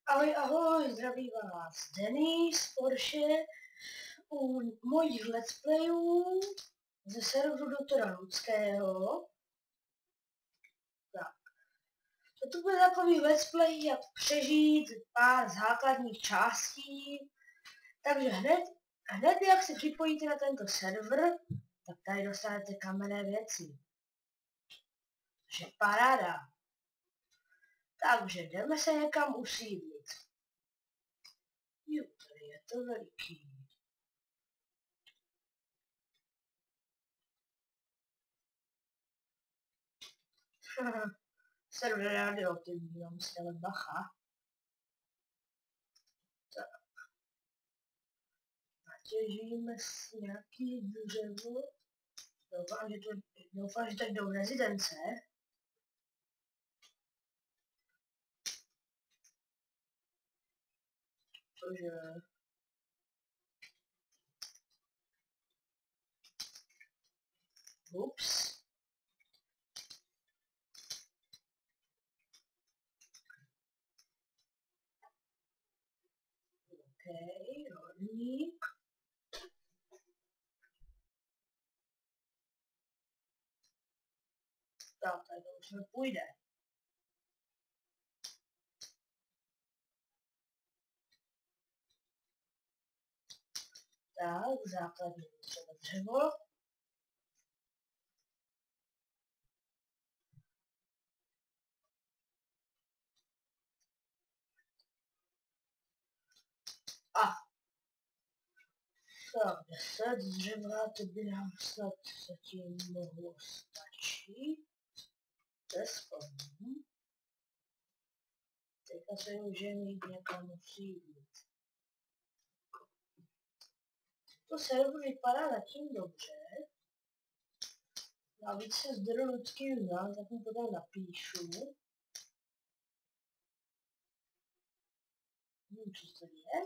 Ahoj, ahoj, zdraví vás Denis Porsche u mojich let's playů ze serveru doktora Ludského. Tak, to bude takový let's play, jak přežít pár základních částí. Takže hned jak se připojíte na tento server, tak tady dostanete kamenné věci. Takže paráda. Takže jdeme se někam usídlit. Jo, tady je to veliký. Server radioaktivní, já musím dát bacha. Tak. Natěžíme si nějaký dřevo. Doufám, že tak jdou rezidence. Protože... Ups. OK, horník. Tak, tady to už nepůjde. Tak, základní třeba dřevo. A. Tak, 10 dřeva, to by nám snad zatím mohlo stačit. Teskovím. Teďka se můžeme jít někam usídlit. To server vypadá zatím dobře. Navíc se zdrojů lidský znám, tak mu potom napíšu. Co to je?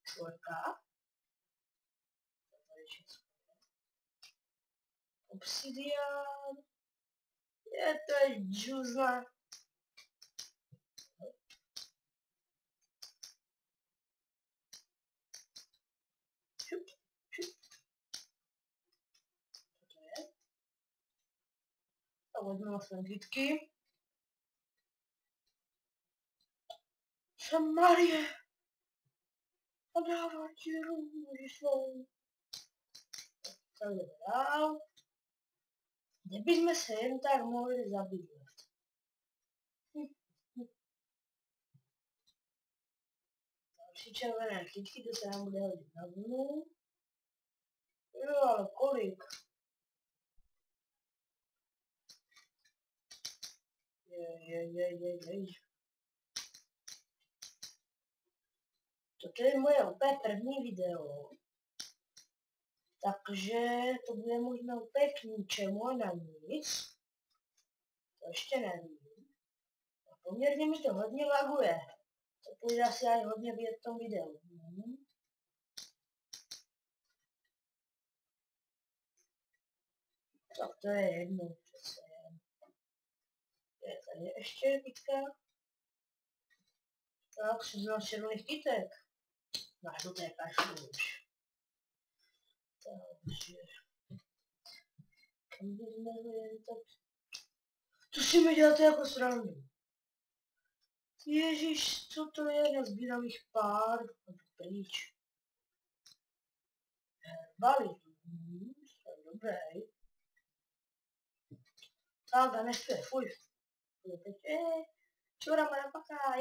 Čvorka. Obsidian. Je to džuzna. Šup, šup. Co to je? A vodnou světlítky. Jsem Marie. A dává ti růži svou. Co jdeme dál? Kde bychom se jen tak mohli zabývat? Další červené kytky, to se nám bude hodit na vlnu. Jo, ale kolik? Jej. Toto je moje úplně první video. Takže to bude možná úplně k ničemu a na nic. To ještě nevím. A poměrně mi to hodně laguje. To půjde asi aj hodně vidět v tom videu. Tak to je jedno přece. Je tady ještě kytka. Tak, 13 červených kytek. Máš do té kašlu už. Takže... Kam bychom jen tak... Co si mi děláte jako srandu? Ježíš, co to je? Nazbírám jich pár. Pryč. Herbalit. Dobrý. Tak, a nechce, fuj. Teď, čura marapaka,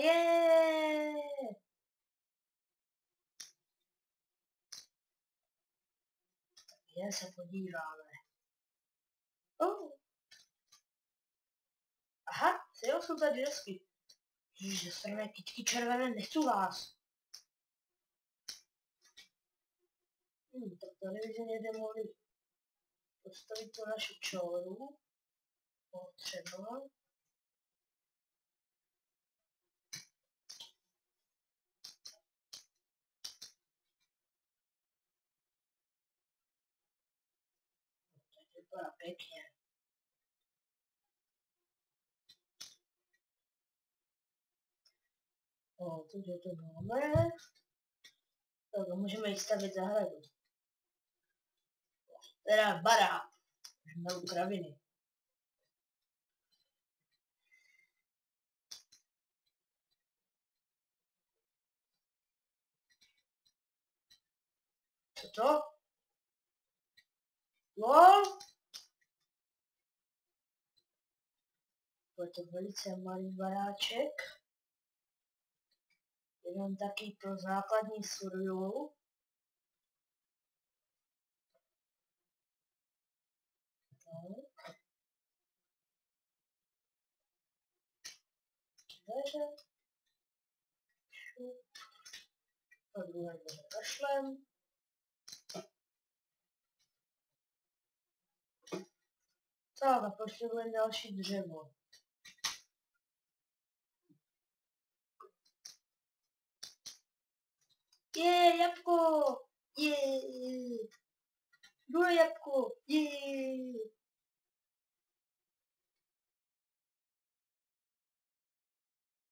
Jen se podíváme. Aha, jo, jsou tady desky. Ježiš, zastrané kytky červené, nechci vás. Tak tady by se někde mohli postavit to naši čoru. Třeba. To vypadá pěkně. O, takže to máme. Tak můžeme jít stavit zahradu. Teda barák. Můžeme u kraviny. Co to? LOL? Je to velice malý baráček. Jenom taky pro základní survival. Tak. Dveře. Šup. A druhé dveře kašlem. Tak a potřebujeme další dřevo. Jabko! Druhé jabko!